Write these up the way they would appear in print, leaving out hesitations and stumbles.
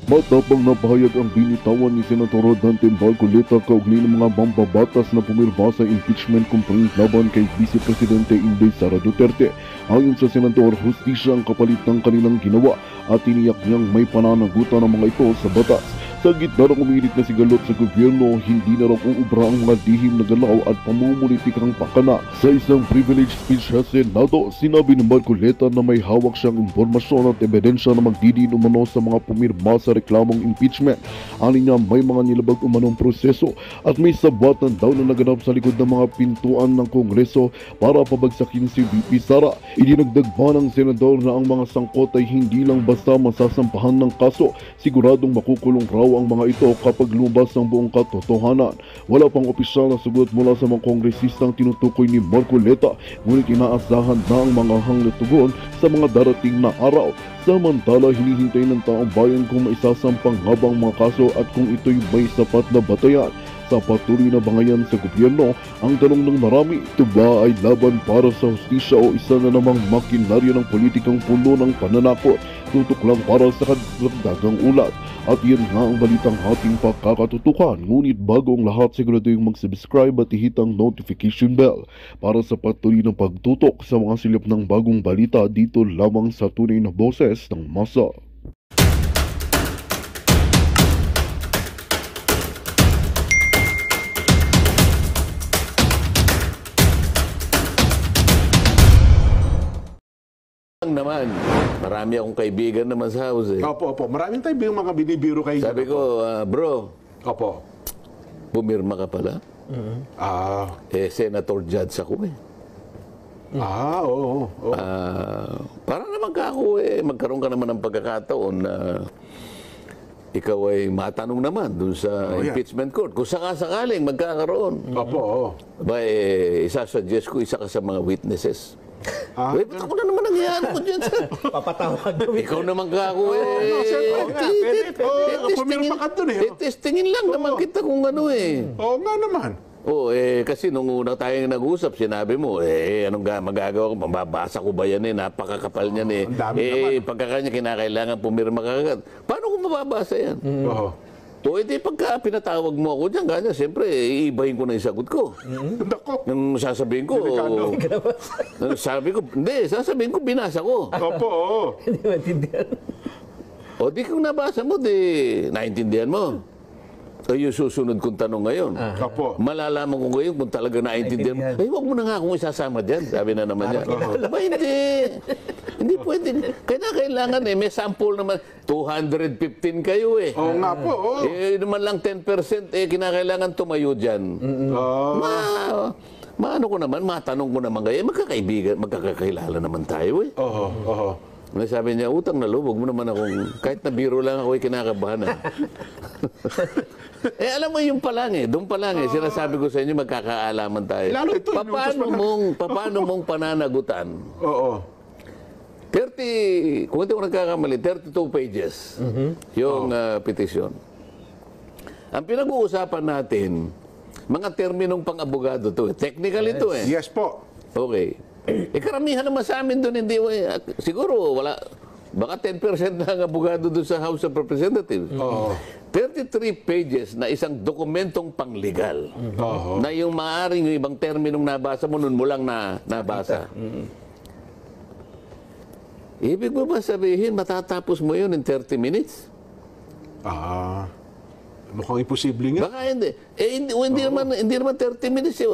Matapang na pahayag ang binitawan ni Senator Rodante Marcoleta kaugnay ng mga mambabatas na pumirma sa impeachment complaint laban kay Vice Presidente Inday Sara Duterte. Ayon sa Senador, hustisya ang kapalit ng kanilang ginawa at tiniyak niyang may pananagutan ng mga ito sa batas. Sa gitna ng umiinit na sigalot sa gobyerno, hindi na raw uubra ang mga lihim na galaw at pamumulitikang pakana. Sa isang privilege speech sa Senado, sinabi ni Marcoleta na may hawak siyang impormasyon at ebidensya na magdidiin umano sa mga pumirma sa reklamong impeachment. Ani niya may mga nilabag umanong proseso at may sabwatan daw na naganap sa likod ng mga pintuan ng Kongreso para pabagsakin si VP Sara. Idinagdag pa ng Senador na ang mga sangkot ay hindi lang basta masasampahan ng kaso, siguradong makukulong raw ang mga ito kapag lumabas ang buong katotohanan. Wala pang opisyal na sagot mula sa mga kongresistang tinutukoy ni Marcoleta, ngunit inaasahan na ang mga hangatugon sa mga darating na araw. Samantala, hinihintay ng taong bayan kung maisasampang nga ba ang mga kaso at kung ito'y may sapat na batayan. Sa patuloy na bangayan sa gobyerno, ang tanong ng marami, ito ba ay laban para sa hustisya o isa na namang makinarya ng politikang puno ng pananakot? Tutok lang para sa kadagdagang ulat. At yan nga ang balitang ating pagkakatutukan. Ngunit bago ang lahat, siguraduhin mag-subscribe at ihit ang notification bell para sa patuloy na pagtutok sa mga silip ng bagong balita dito lamang sa tunay na boses ng masa. Naman, marami akong kaibigan naman sa house eh. Opo. Maraming tayo mga binibiro kayo. Sabi ko, bro, Opo. pumirma ka pala? Senator Judge ako eh. Oo. Para naman ka ako eh, magkaroon ka naman ng pagkakataon na ikaw ay matanong naman dun sa impeachment court. Kung sakasakaling magkakaroon. Opo. Ba isasuggest ko isa ka sa mga witnesses. Ba't ako na naman nangyayari ko dyan? Papatawag mo. Ikaw naman ka ako eh. Pumirma ka dun eh. Testingin lang naman kita kung ano eh. Oo nga naman. Kasi nung una tayong nag-usap, sinabi mo, anong magagawa ko? Mababasa ko ba yan eh? Napakakapal niyan eh. Pagkakanya kinakailangan pumirma ka agad. Paano ko mababasa yan? Pagka pinatawag mo ako dyan, ganyan, siyempre, iibahin ko na yung sagot ko. Yung sasabihin ko, sasabihin ko, binasa ko. Opo. Hindi maintindihan. Di kung nabasa mo, naintindihan mo. Yung susunod kong tanong ngayon. Opo. Malalaman ko ngayon kung talaga naintindihan mo. Huwag mo na nga akong isasama dyan, sabi na naman niya. Hindi. Hindi pwede. Kailangan may sample naman. 215 kayo eh. Oo nga po. Naman lang 10% kinakailangan tumayo dyan. Maano ko naman, matanong ko naman kayo. Magkakaibigan, magkakakilala naman tayo eh. Sabi niya, utang na loob, huwag mo naman akong, kahit na biro lang ako kinakabahan. Alam mo yung palang doon pa lang sinasabi ko sa inyo, magkakaalaman tayo. Paano mong pananagutan? 30, kung hindi ko nagkakamali, 32 pages yung petisyon. Ang pinag-uusapan natin, mga terminong pang-abogado to. Technical ito eh. Yes po. Okay. Karamihan naman sa amin doon, hindi, siguro wala, baka 10% na ang abogado doon sa House of Representatives. 33 pages na isang dokumentong panglegal na yung maaaring yung ibang terminong nabasa mo, nun mo lang nabasa. Ibig mo ba sabihin, matatapos mo yun in 30 minutes? Mukhang imposible nga. Baka hindi. Hindi naman 30 minutes.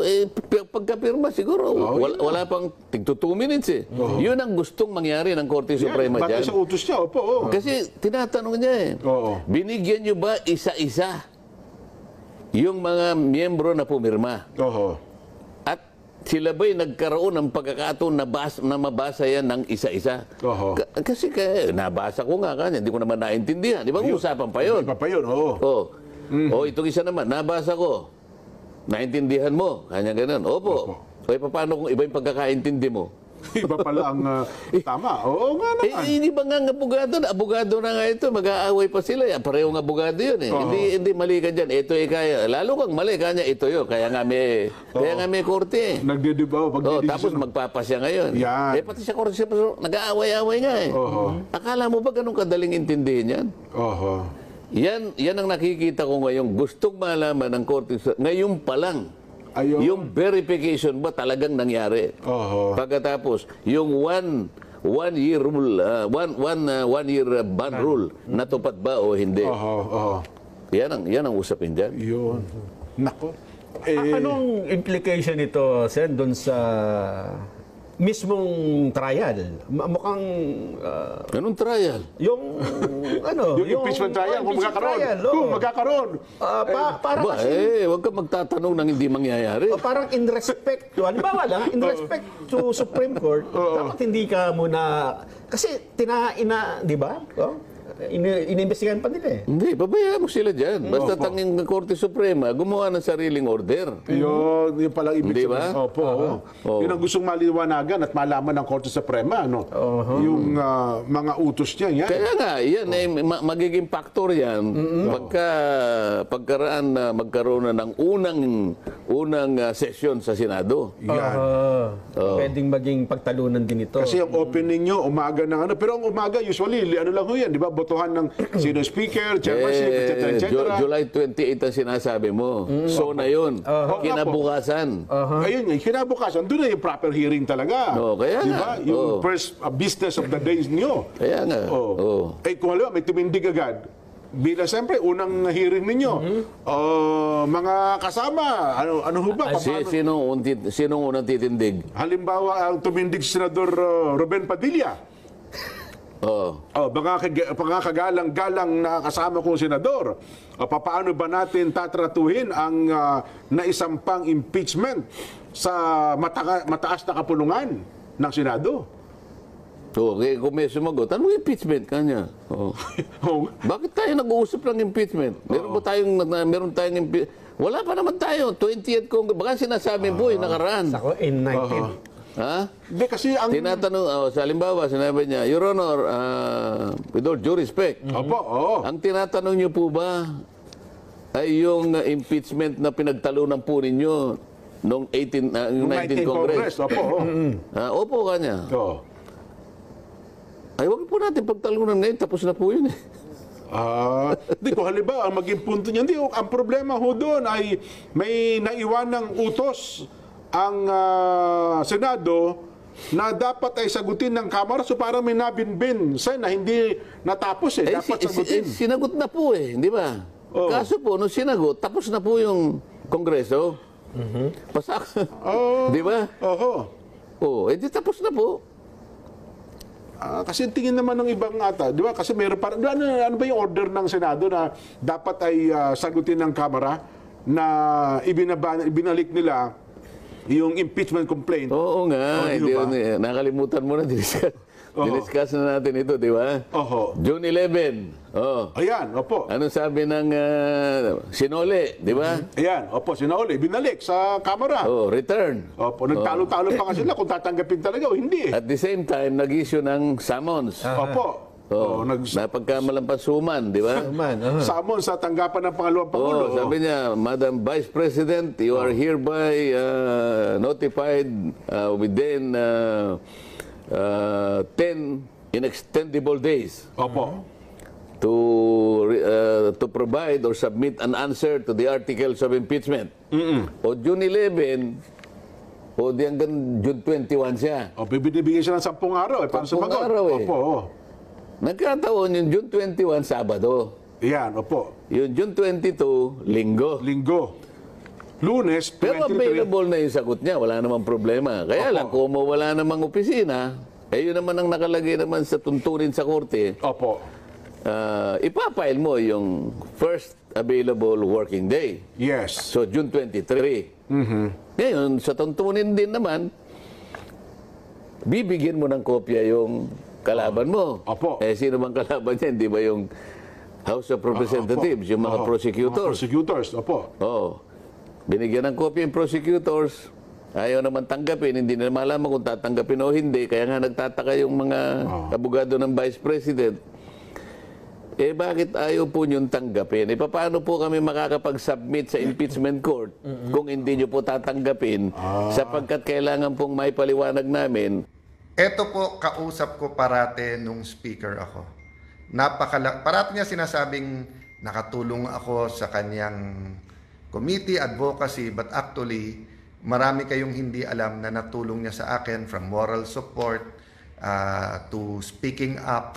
Pagkapirma siguro, wala pang tigto 2 minutes eh. Yun ang gustong mangyari ng Korte Suprema dyan. Bakit sa utos niya? Opo. Kasi tinatanong niya eh. Binigyan niyo ba isa-isa yung mga miyembro na pumirma? At sila ba'y nagkaroon ng pagkakataon na mabasa yan ng isa-isa? Kasi nabasa ko nga kanya, hindi ko naman naintindihan. Di ba usapan pa yun? Iba pa yun, Itong isa naman, nabasa ko. Naintindihan mo? Kanya ganun. Opo. Paano kung iba yung pagkakaintindi mo? Iba pala ang tama. Oo nga naman. Hindi ba nga abogado na nga ito, mag-aaway pa sila. Parehong abogado yun eh. Hindi mali ka dyan. Ito kaya. Lalo kang mali, kanya ito yun. Kaya nga may korte eh. Nagdidibaw. Tapos magpapasya ngayon. Yan. Pati sa korte, nag-aaway-aaway nga eh. Akala mo ba ganun kadaling intindihin yan? Yan ang nakikita ko ngayon. Gustong malaman ng Korte ngayon pa lang. Ayun. Yung verification ba talagang nangyari? Oho. Pagkatapos, yung one year rule, one year ban rule, natupad ba o hindi? Oho. Yan ang usapin dyan. Yun. Nako. Anong implication nito, Sen, doon sa mismong trial? Mukhang Anong trial? yung yung impeachment trial, kung impeachment magkakaroon. trial, Kung magkakaroon. Parang Ba, kasi huwag ka magtatanong ng hindi mangyayari. parang in respect to, halimbawa lang, in respect to Supreme Court, dapat hindi ka muna, kasi di ba? Inimbestigahan pa nila eh. Hindi, pabayaan mo sila dyan. Basta tanging Korte Suprema, gumawa ng sariling order. Yun palang ibig Hindi ba? sabihin. Opo. Oo. Yun ang gustong maliwanagan at malaman ng Korte Suprema, no? Yung mga utos niya, yan. Kaya nga, yan magiging factor yan pagkaraan na magkaroon na ng unang session sa Senado. Yan. Pwedeng maging pagtalunan din ito. Kasi ang opening nyo, umaga ng ano. Pero ang umaga, usually, ano lang ho yan, di ba? Botohan ng sino speaker, chairmanship, etc. July 28 ang sinasabi mo. So na yun. Kinabukasan. Ayun nga, kinabukasan, doon na yung proper hearing talaga. Kaya di nga. ba? Yung first business of the days nyo. Kaya nga. Eh, kung halimbawa, may tumindig agad, bilang siyempre, unang hearing ninyo, mga kasama, ano ho ba? Sinong unang titindig? Halimbawa, ang tumindig si Senador Ruben Padilla. Mga kagalang-galang na kasama kong senador. Paano ba natin tatratuhin ang naisampang impeachment sa mataas na kapulungan ng Senado? Okay, kung may sumagot, anong impeachment kanya? Bakit tayo nag-uusap ng impeachment? Meron tayong impeachment. Wala pa naman tayo. 20th Congress. Baka sinasabi po, nakaraan. Ako, in 19. Ha? Hindi, kasi ang... Tinatanong, sa halimbawa, sinabi niya, Your Honor, with all due respect, ang tinatanong niyo po ba ay yung impeachment na pinagtalunan po ninyo noong 19 Congress? Opo, kanya. Ay, wag po natin pagtalunan ngayon, tapos na po yun eh. Di ko halimbawa, ang maging punto niya, ang problema ho doon ay may naiwanang utos ang Senado na dapat ay sagutin ng Kamara, so parang may nabinbin na hindi natapos dapat sagutin. Sinagot na po di ba? Kaso po, nung sinagot, tapos na po yung Kongreso. Pasak. Di ba? Di tapos na po. Kasi tingin naman ng ibang ata, di ba? Kasi meron parang, ano ba yung order ng Senado na dapat ay sagutin ng Kamara na ibinalik nila yung impeachment complaint. Oo nga. Nakalimutan mo na. Diniscuss na natin ito, di ba? June 11. Ayan, opo. Ano sabi ng Sinole, di ba? Ayan, opo, Sinole. Binalik sa Kamara. Return. Opo, nagtalo-talo pa nga sila kung tatanggapin talaga o hindi. At the same time, nag-issue ng summons. Opo. Napagkamalampasuman, di ba? Samon sa tanggapan ng pangalawang Pangulo. Sabi niya, Madam Vice President, you are hereby notified within 10 inextendable days to provide or submit an answer to the articles of impeachment. O June 11, di hanggang June 21 siya. Bibigyan siya ng 10 araw para 10 sumagot. araw Opo. Nagkataon yung June 21, Sabado. Yan, opo. Yung June 22, Linggo. Lunes, 23. Pero available na yung sagot niya, wala namang problema. Kaya lang, kung wala namang opisina, yun naman ang nakalagay naman sa tuntunin sa korte. Ipapile mo yung first available working day. Yes. So, June 23. Ngayon, sa tuntunin din naman, bibigyan mo ng kopya yung kalaban mo. Sino bang kalaban niya? Hindi ba yung House of Representatives, yung mga prosecutors? Binigyan ng kopya yung prosecutors. Ayaw naman tanggapin. Hindi na malaman kung tatanggapin o hindi. Kaya nga nagtataka yung mga abogado ng Vice President. Bakit ayaw po niyong tanggapin? Paano po kami makakapag-submit sa impeachment court kung hindi niyo po tatanggapin sapagkat kailangan pong may paliwanag namin. Ito po, kausap ko parate nung speaker ako. Parate niya sinasabing nakatulong ako sa kanyang committee, advocacy, but actually, marami kayong hindi alam na natulong niya sa akin from moral support to speaking up,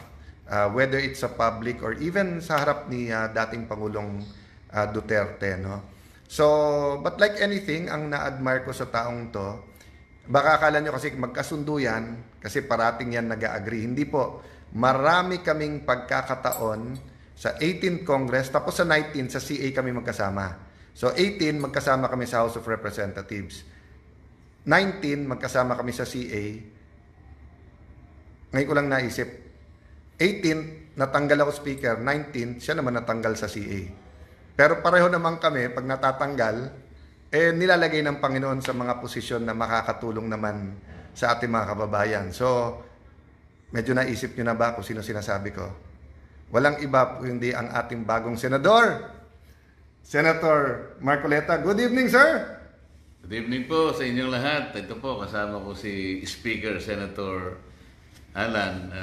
whether it's sa public or even sa harap ni dating Pangulong Duterte, no? So, but like anything, ang na-admire ko sa taong to, baka akala nyo kasi magkasundo yan, kasi parating yan nag-agree. Hindi po. Marami kaming pagkakataon sa 18th Congress, tapos sa 19th, sa CA kami magkasama. So, 18, magkasama kami sa House of Representatives. 19, magkasama kami sa CA. Ngayon ko lang naisip. 18, natanggal ako speaker. 19, siya naman natanggal sa CA. Pero pareho naman kami, pag natatanggal, nilalagay ng Panginoon sa mga posisyon na makakatulong naman sa ating mga kababayan. So, medyo naisip nyo na ba kung sino sinasabi ko? Walang iba kundi ang ating bagong senador, Senator Marcoleta. Good evening, sir! Good evening po sa inyong lahat. Ito po, kasama ko si Speaker Senator Alan.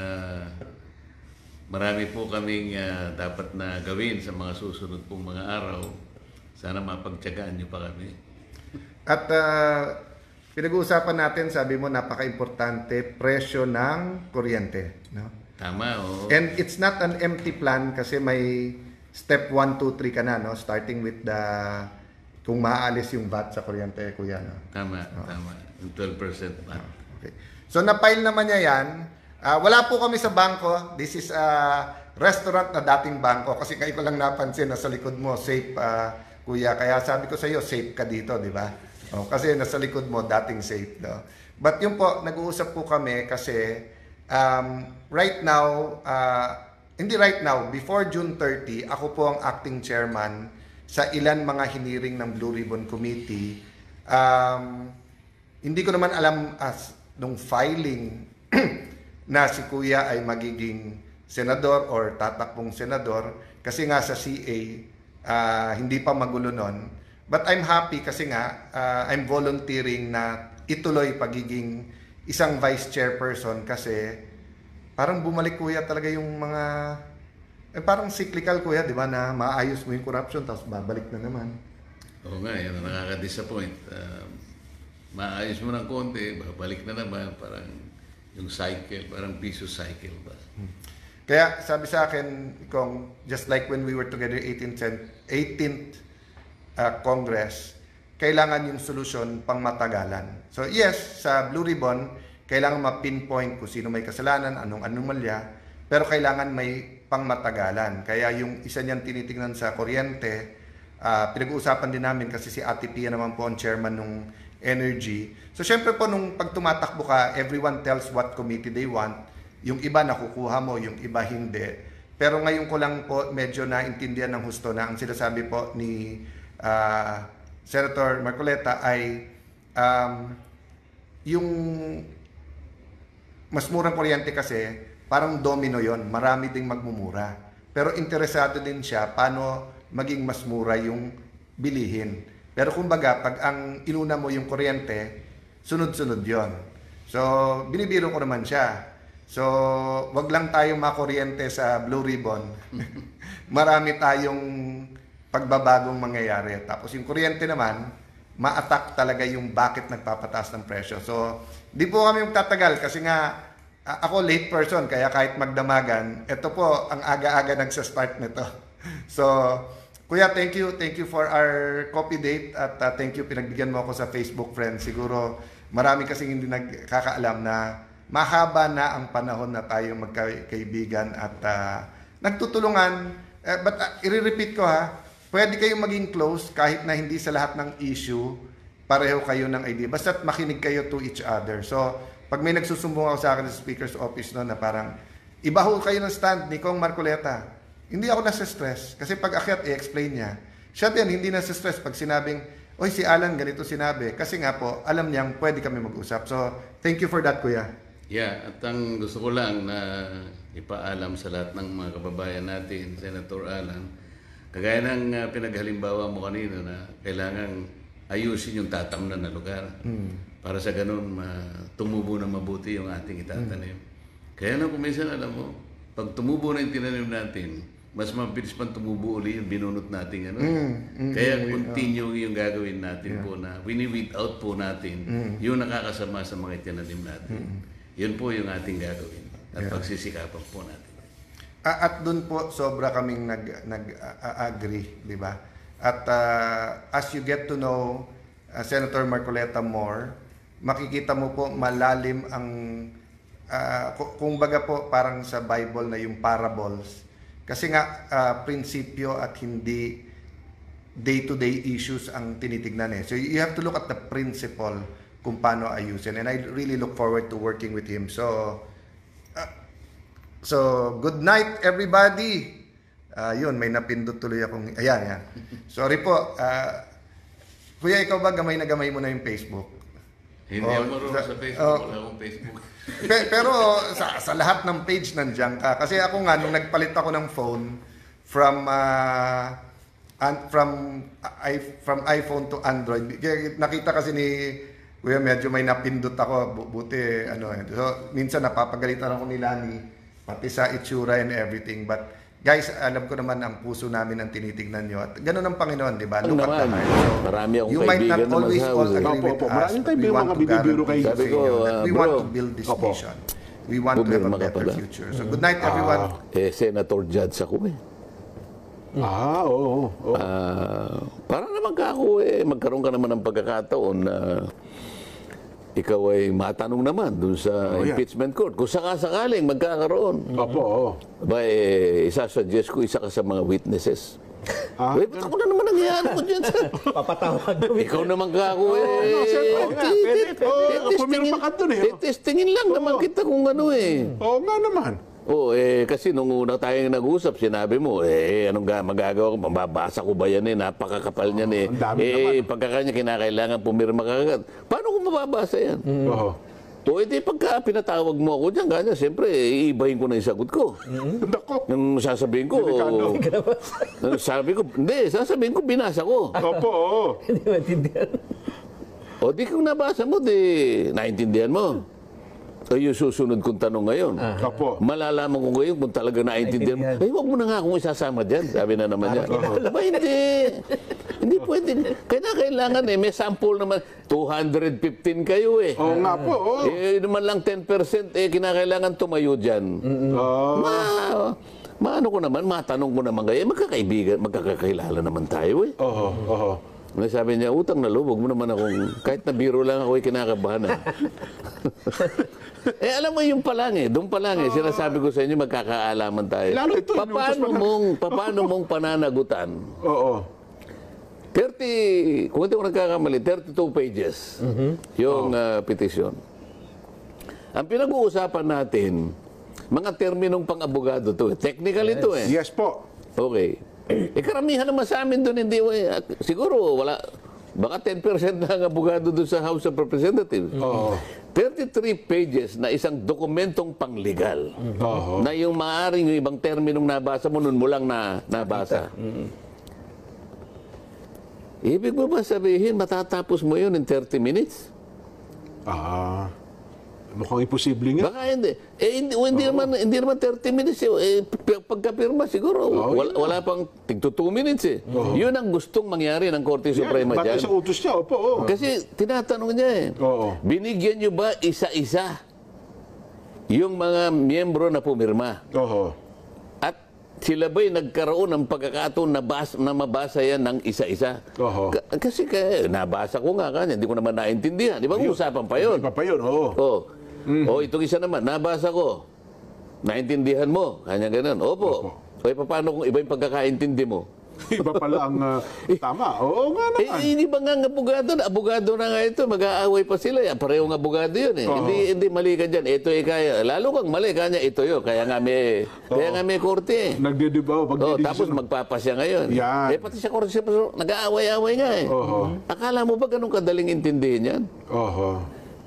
Marami po kaming dapat na gawin sa mga susunod pong mga araw. Sana mapagtiyagaan niyo pa kami. At pinag-uusapan natin, sabi mo, napaka-importante, presyo ng kuryente. No? Tama, oo. And it's not an empty plan kasi may step 1, 2, 3 ka na, no? Starting with the kung maaalis yung VAT sa kuryente, kuya. No? Tama, tama. Yung 12% VAT. Okay. So, na-file naman niya yan. Wala po kami sa bangko. This is a restaurant na dating bangko. Kasi kayo ko lang napansin na sa likod mo, safe, kuya. Kaya sabi ko sa iyo, safe ka dito, di ba? Kasi nasa likod mo, dating safe. No? But yun po, nag-uusap po kami kasi right now, hindi right now, before June 30, ako po ang acting chairman sa ilan mga hiniring ng Blue Ribbon Committee. Hindi ko naman alam as nung filing na si Kuya ay magiging senador or tatakbong senador kasi nga sa CA hindi pa magulo nun. But I'm happy kasi nga I'm volunteering na ituloy pagiging isang vice chairperson kasi parang bumalik, Kuya, talaga yung mga parang cyclical, Kuya, di ba, na maayos mo yung corruption tapos babalik na naman. Oo nga, yan ang nakaka-disappoint. Maayos mo ng konti, babalik na naman, parang yung cycle, parang piso cycle ba. Kaya sabi sa akin, Kong, just like when we were together 18th Congress, kailangan yung solusyon pang matagalan. So yes, sa Blue Ribbon, kailangan ma-pinpoint kung sino may kasalanan, anong anomalya, pero kailangan may pang matagalan. Kaya yung isa niyan tinitingnan sa kuryente, pinag-uusapan din namin kasi si Ate Pia naman po ang chairman ng Energy. So syempre po nung pag tumatakbo ka, everyone tells what committee they want. Yung iba nakukuha mo, yung iba hindi. Pero ngayon ko lang po medyo naintindihan ng husto na ang sinasabi po ni Senator Marcoleta ay yung mas murang kuryente kasi parang domino yon, marami ding magmumura. Pero interesado din siya paano maging mas mura yung bilihin. Pero kumbaga, pag ang inuna mo yung kuryente, sunod-sunod yon. So, binibiro ko naman siya. So, wag lang tayong makuryente sa Blue Ribbon. Marami tayong pagbabagong mangyayari. Tapos yung kuryente naman, ma-attack talaga yung bakit nagpapataas ng presyo. So, di po kami yung tatagal kasi nga, ako late person, kaya kahit magdamagan, ito po ang aga-aga nagsa-start nito. So, Kuya, thank you for our coffee date at thank you, pinagbigyan mo ako sa Facebook friends. Siguro marami kasing hindi nagkakaalam na mahaba na ang panahon na tayo magkaibigan at nagtutulungan. But i-repeat ko pwede kayong maging close kahit na hindi sa lahat ng issue, pareho kayo ng idea. Basta't makinig kayo to each other. So, pag may nagsusumbong ako sa akin sa Speaker's Office no, na parang, iba ho kayo ng stand ni Kong Marcoleta. Hindi ako nasa-stress. Kasi pag akyat, i-explain niya. Siya din, hindi nasa-stress pag sinabing, oy, si Alan, ganito sinabi. Kasi nga po, alam niyang pwede kami mag-usap. So, thank you for that, Kuya. Yeah, at ang gusto ko lang na ipaalam sa lahat ng mga kababayan natin, Senator Alan, kagaya ng pinaghalimbawa mo kanina na kailangan ayusin yung tatamnan na lugar. Para sa ganun, tumubo na mabuti yung ating itatanim. Kaya na kung minsan, alam mo, pag tumubo na yung tinanim natin, mas mabilis pang tumubo uli yung binunot natin ano. Kaya continue yung gagawin natin po na wini-weed out po natin yung nakakasama sa mga itinanim natin. Yun po yung ating gagawin at pagsisikapan po natin. At doon po sobra kaming nag-agree, di ba? At as you get to know Senator Marcoleta more, makikita mo po malalim ang kung baga po parang sa Bible na yung parables. Kasi nga prinsipyo at hindi day-to-day issues ang tinitignan eh. So you have to look at the principle kung paano ayusin. And I really look forward to working with him. So good night everybody. Yun, may napindot tuloy akong... Ayan. Sorry po. Kuya, ikaw ba gamay na gamay mo na yung Facebook? Hindi ako marunong sa Facebook. Wala akong Facebook. Pero sa lahat ng page nandiyan ka. Kasi ako nga, nung nagpalit ako ng phone from iPhone to Android, nakita kasi ni Kuya, medyo may napindot ako. Buti, So, minsan napapagalitan ako ni Lani, pati sa itsura and everything. But, guys, alam ko naman ang puso namin ang tinitignan nyo. At ganun ang Panginoon, di ba? Look at the heart. So, marami akong you might not kaibigan naman always sa all house. agree with us, Maraming but we kaibigan want mga to binibiro guarantee kayo. Sabi ko, that we want bro, to build this nation. We want to have a Pumirma ka better pala. future. So, good night, everyone. Senator Judge ako eh. Oo. Para naman ka ako magkaroon ka naman ng pagkakataon na ikaw ay matanong naman dun sa impeachment court. Kung sakasakaling magkakaroon. Opo. Ba, isasuggest ko isa ka sa mga witnesses. Ba't ako na naman nangyayari ko dyan sa... Papatawag kami. Ikaw naman ka ako Pumirma ka dun eh. testingin lang naman kita kung ano eh. Oo nga naman. Kasi nung una tayong nag-usap, sinabi mo, anong magagawa ko? Mababasa ko ba yan Napakakapal niyan ang dami naman. Pagkakanya kinakailangan pumirma ka agad. Paano ko mababasa yan? Oo. Pagka pinatawag mo ako dyan, ganyan, siyempre, iibahin ko na yung sagot ko. Nako. Nung sasabihin ko, sasabihin ko, binasa ko. Opo, oo. Hindi maintindihan. Di kung nabasa mo, naintindihan mo. Yung susunod kong tanong ngayon. Opo. Malalaman ko ngayon kung talaga naintindihan mo. Huwag mo na nga akong isasama dyan. Sabi na naman niya. Hindi. Hindi pwede. Kailangan may sample naman. 215 kayo Oo nga po, oo. naman lang 10% kinakailangan tumayo dyan. Maano ko naman, matanong ko naman kayo. Magkakaibigan, magkakakilala naman tayo Oo. Sabi niya, utang na loob, huwag mo naman akong, kahit na biro lang ako, kinakabahan alam mo yung palang doon pa lang sinasabi ko sa inyo, magkakaalaman tayo. Lalo ito, Paano mong pananagutan? Oo. 30, kung hindi ko nagkakamali, 32 pages yung petisyon. Ang pinag-uusapan natin, mga terminong pang-abogado to. Technical ito Yes po. Okay. Karamihan naman sa amin doon, hindi, siguro wala, baka 10% na ang abogado doon sa House of Representatives. 33 pages na isang dokumentong panglegal. Na yung maaaring yung ibang terminong nabasa mo, nun mo lang nabasa. Ibig mo ba sabihin, matatapos mo yun in 30 minutes? Mukhang imposible nga. Baka hindi. Hindi naman 30 minutes. Pagkapirma siguro, wala pang tigto 2 minutes Yun ang gustong mangyari ng Korte Suprema dyan. Bakit sa utos niya? Opo. Kasi tinatanong niya binigyan niyo ba isa-isa yung mga miyembro na pumirma? At sila ba'y nagkaroon ng pagkakataon na mabasa yan ng isa-isa? Kasi nabasa ko nga kanya, hindi ko naman naintindihan. Di ba usapan pa yun? Iba pa yun, Itong isa naman, nabasa ko. Naintindihan mo? Kanya ganun. Opo. Paano kung iba yung pagkakaintindi mo? Iba pala ang tama. Oo nga naman. Hindi ba nga abogado na nga ito, mag-aaway pa sila. Pareho ng abogado yun Hindi mali ka dyan. Ito kaya. Lalo kang mali, kanya ito yun. Kaya nga may korte Nagdidibaw. tapos magpapasya ngayon. Yan. Pati sa korte, nag-aaway-aaway nga Akala mo ba ganun kadaling intindihin yan?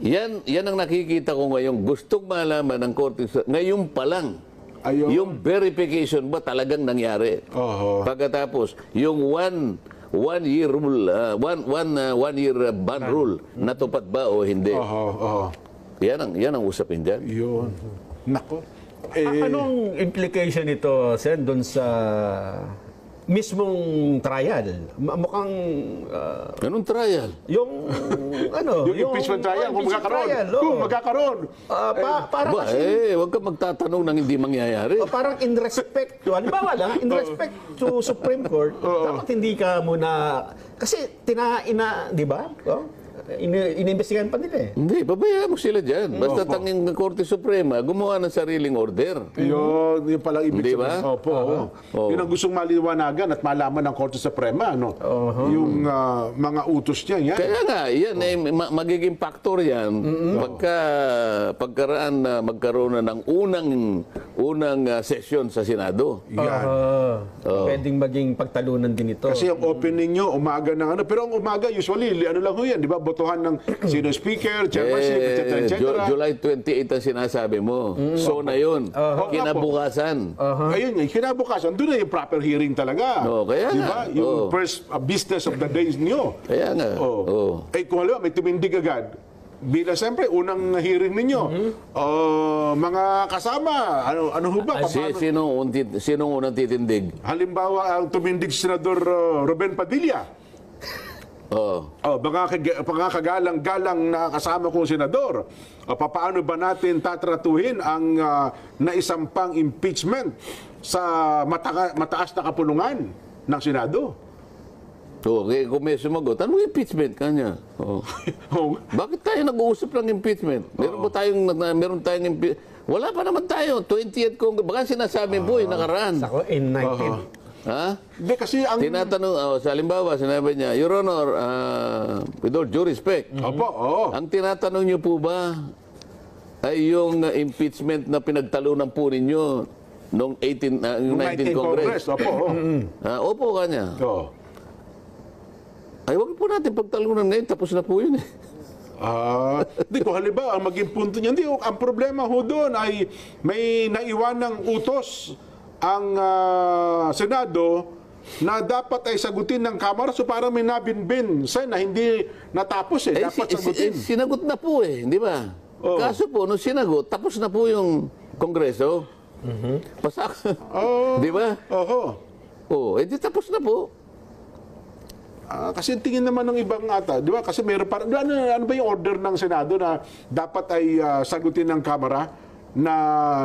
Yan ang nakikita ko ngayon. Gustong malaman ng korte ngayon pa lang. Yung verification ba talagang nangyari? Pagkatapos, yung one year rule, one year ban rule, natupad ba o hindi? Yan ang usapin dyan. Yun. Nako. Anong implication nito, Sen, doon sa mismong trial? Mukhang Anong trial? yung Yung impeachment trial, kung impeachment magkakaroon. trial, oo. Kung magkakaroon. Para Ba, kasi huwag ka magtatanong ng hindi mangyayari. parang in respect to, halimbawa lang, in respect to Supreme Court, dapat hindi ka muna, kasi di ba? Inimbestigahan pa nila eh. Hindi, pabayaan mo sila dyan. Basta tanging Korte Suprema, gumawa ng sariling order. Yun palang ibig Hindi ba? sabihin. Opo. Oo. Yun ang gustong maliwanagan at malaman ng Korte Suprema. No? Yung mga utos niya. Yan. Kaya nga, yan ay magiging factor yan pagkaraan na magkaroon na ng unang session sa Senado. Yan. Pwedeng maging pagtalunan din ito. Kasi ang opening nyo, umaga ng ano. Pero ang umaga, usually, ano lang ho yan, di ba? Botohan ng sino speaker, chairmanship, etc. July 28 ang sinasabi mo. So na yun. Kinabukasan. Ayun nga, kinabukasan, doon na yung proper hearing talaga. Kaya di nga. ba? Yung first business of the day nyo. Kaya nga. Kung halimbawa, may tumindig agad, bilang siyempre, unang hearing ninyo, mga kasama, ano ho ba? Sinong unang titindig? Halimbawa, ang tumindig si Senador Ruben Padilla. Mga kagalang-galang na kasama kong senador. Paano ba natin tatratuhin ang naisampang impeachment sa mataas na kapulungan ng Senado? Okay, kung may sumagot, anong impeachment kanya? Bakit tayo nag-uusap ng impeachment? Meron tayong impeachment. Wala pa naman tayo. 20th Congress. Baka sinasabi po, nakaraan. Ako, in 19. Ha? Hindi, kasi ang... Tinatanong, sa halimbawa, sinabi niya, Your Honor, with all due respect, ang tinatanong niyo po ba ay yung impeachment na pinagtalunan po ninyo noong 19 Congress? Opo kanya. Ay, wag po natin pagtalunan ngayon, tapos na po yun eh. Di ko halimbawa, ang maging punto niya, ang problema ho doon ay may naiwan ng utos ang Senado na dapat ay sagutin ng Kamara, so parang may nabinbin na hindi natapos dapat sagutin. Sinagot na po di ba? Kaso po, nung sinagot, tapos na po yung Kongreso. Pasak. Di ba? Di tapos na po. Kasi tingin naman ng ibang ata, di ba? Kasi meron parang, ano ba yung order ng Senado na dapat ay sagutin ng Kamara na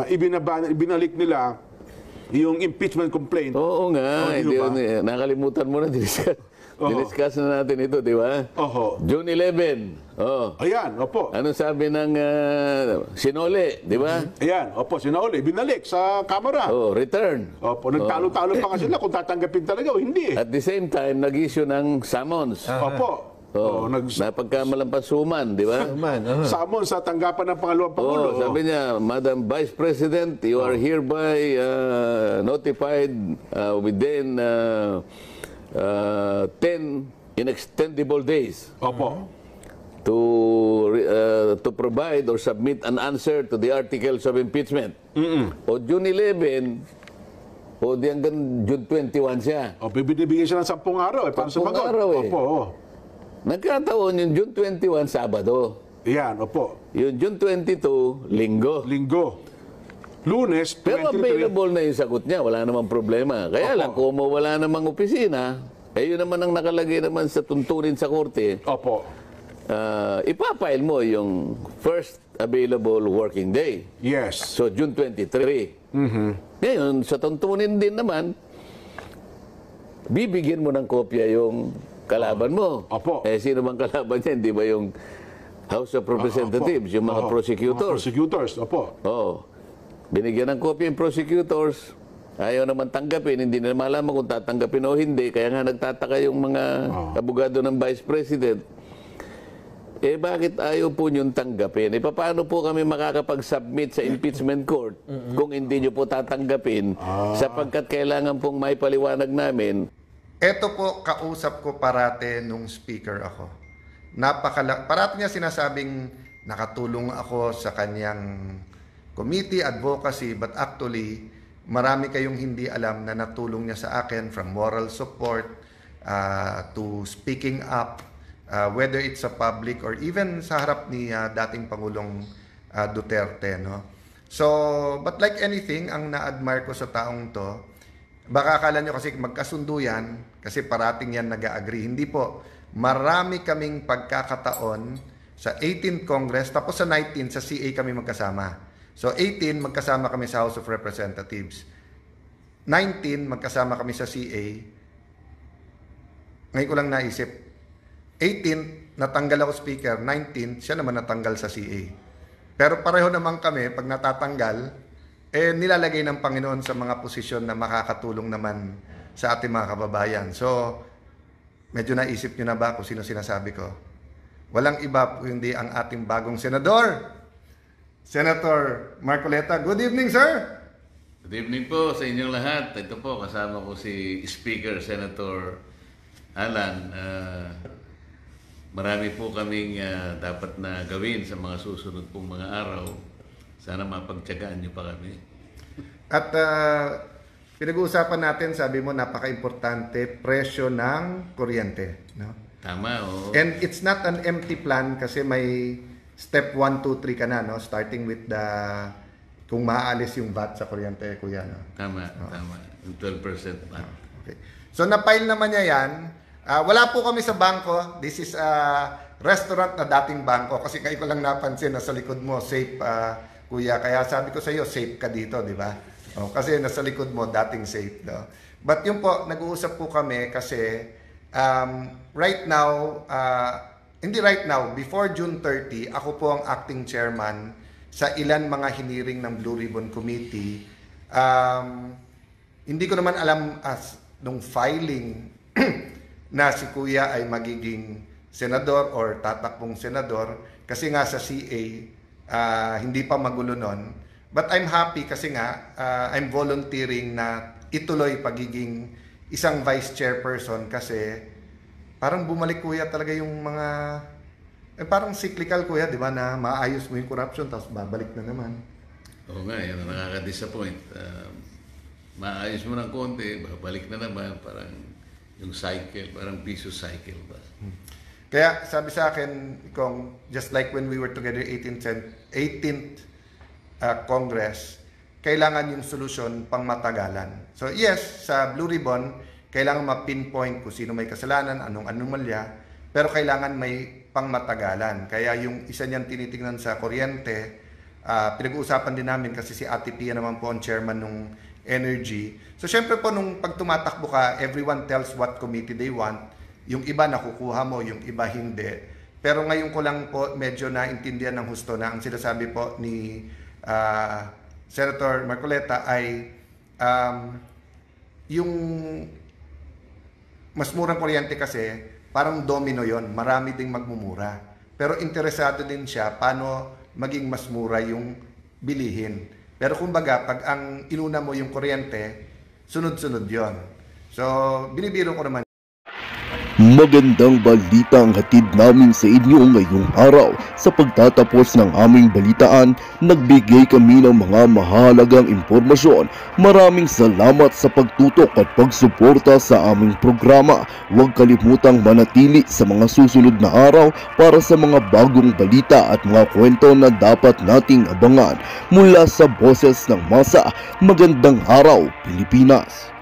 ibinalik nila yung impeachment complaint? Oo nga. Nakalimutan mo na, diniscuss na natin ito, di ba? June 11. Ayan, opo. Anong sabi ng Sinole, di ba? Ayan, opo, Sinole. Binalik sa Kamara. Return. Opo, nagtalo-talo pa nga sila kung tatanggapin talaga o hindi. At the same time, nag-issue ng summons. Opo. Napagkamalampasuman, di ba? Summons sa tanggapan ng pangalawang Pangulo. Sabi niya, Madam Vice President, you are hereby notified within 10 inextendable days. Opo. To provide or submit an answer to the articles of impeachment. O June 11, di hanggang June 21 siya. Bibigyan siya ng 10 araw para 10 sumagot. araw Opo. Nagkataon yung June 21, Sabado. Yan, opo. Yung June 22, Linggo. Lunes, 23. Pero available na yung sagot niya, wala namang problema. Kaya lang, kung wala namang opisina, yun naman ang nakalagay naman sa tuntunin sa korte. Opo. Ipapile mo yung first available working day. Yes. So, June 23. Ngayon, sa tuntunin din naman, bibigyan mo ng kopya yung kalaban mo. Opo. Sino bang kalaban niya? Hindi ba yung House of Representatives, yung mga prosecutors? Opo. Binigyan ng kopya yung prosecutors. Ayaw naman tanggapin. Hindi na malaman kung tatanggapin o hindi. Kaya nga nagtataka yung mga abogado ng Vice President. Bakit ayaw po niyong tanggapin? Paano po kami makakapag-submit sa impeachment court kung hindi niyo po tatanggapin sapagkat kailangan pong may paliwanag namin. Ito po, kausap ko parate nung speaker ako. Parate niya sinasabing nakatulong ako sa kanyang committee, advocacy, but actually, marami kayong hindi alam na natulong niya sa akin from moral support to speaking up, whether it's sa public or even sa harap ni dating Pangulong Duterte. No? So, but like anything, ang na-admire ko sa taong to, baka akala nyo kasi magkasundo yan, kasi parating yan nag-agree. Hindi po. Marami kaming pagkakataon sa 18th Congress, tapos sa 19th, sa CA kami magkasama. So, 18, magkasama kami sa House of Representatives. 19, magkasama kami sa CA. Ngayon ko lang naisip. 18, natanggal ako speaker. 19, siya naman natanggal sa CA. Pero pareho naman kami, pag natatanggal, nilalagay ng Panginoon sa mga posisyon na makakatulong naman sa ating mga kababayan. So, medyo naisip nyo na ba kung sino sinasabi ko? Walang iba po hindi ang ating bagong senador, Senator Marcoleta. Good evening, sir! Good evening po sa inyong lahat. Ito po, kasama ko si Speaker Senator Alan. Marami po kaming dapat na gawin sa mga susunod pong mga araw. Sana mapagtiyagaan niyo pa kami. At pinag-uusapan natin, sabi mo, napaka-importante, presyo ng kuryente. No? Tama, oo. And it's not an empty plan kasi may step 1, 2, 3 ka na, no? Starting with the kung maaalis yung VAT sa kuryente, kuya. No? Tama, tama. Yung 12% VAT. Okay. So, na-file naman niya yan. Wala po kami sa bangko. This is a restaurant na dating bangko. Kasi kayo ko lang napansin na sa likod mo, safe, kuya. Kaya sabi ko sa iyo, safe ka dito, di ba? Kasi nasa likod mo, dating safe. No? But yun po, nag-uusap po kami kasi right now, hindi right now, before June 30, ako po ang acting chairman sa ilan mga hiniring ng Blue Ribbon Committee. Hindi ko naman alam nung filing na si Kuya ay magiging senador or tatakbong senador kasi nga sa CA hindi pa magulo nun. But I'm happy kasi nga I'm volunteering na ituloy pagiging isang vice chairperson kasi parang bumalik, Kuya, talaga yung mga parang cyclical, Kuya, di ba, na maayos mo yung corruption tapos babalik na naman. Oo nga, yan ang nakaka-disappoint. Maayos mo ng konti, babalik na naman, parang yung cycle, parang vicious cycle ba. Kaya sabi sa akin, Kong, just like when we were together 18th Congress, kailangan yung solusyon pang matagalan. So yes, sa Blue Ribbon, kailangan ma-pinpoint kung sino may kasalanan, anong anomalya, pero kailangan may pang matagalan. Kaya yung isa niyang tinitingnan sa kuryente, pinag-uusapan din namin kasi si Ate Pia naman po ang chairman ng Energy. So syempre po nung pag tumatakbo ka, everyone tells what committee they want. Yung iba nakukuha mo, yung iba hindi. Pero ngayon ko lang po medyo naintindihan ng husto na ang sinasabi po ni Senator Marcoleta ay yung mas murang kuryente kasi parang domino yon, marami ding magmumura. Pero interesado din siya paano maging mas mura yung bilihin. Pero kumbaga, pag ang inuna mo yung kuryente, sunod-sunod yon. So, binibiro ko naman. Magandang balita ang hatid namin sa inyo ngayong araw. Sa pagtatapos ng aming balitaan, nagbigay kami ng mga mahalagang impormasyon. Maraming salamat sa pagtutok at pagsuporta sa aming programa. Huwag kalimutang manatili sa mga susunod na araw para sa mga bagong balita at mga kwento na dapat nating abangan. Mula sa Boses ng Masa, magandang araw, Pilipinas!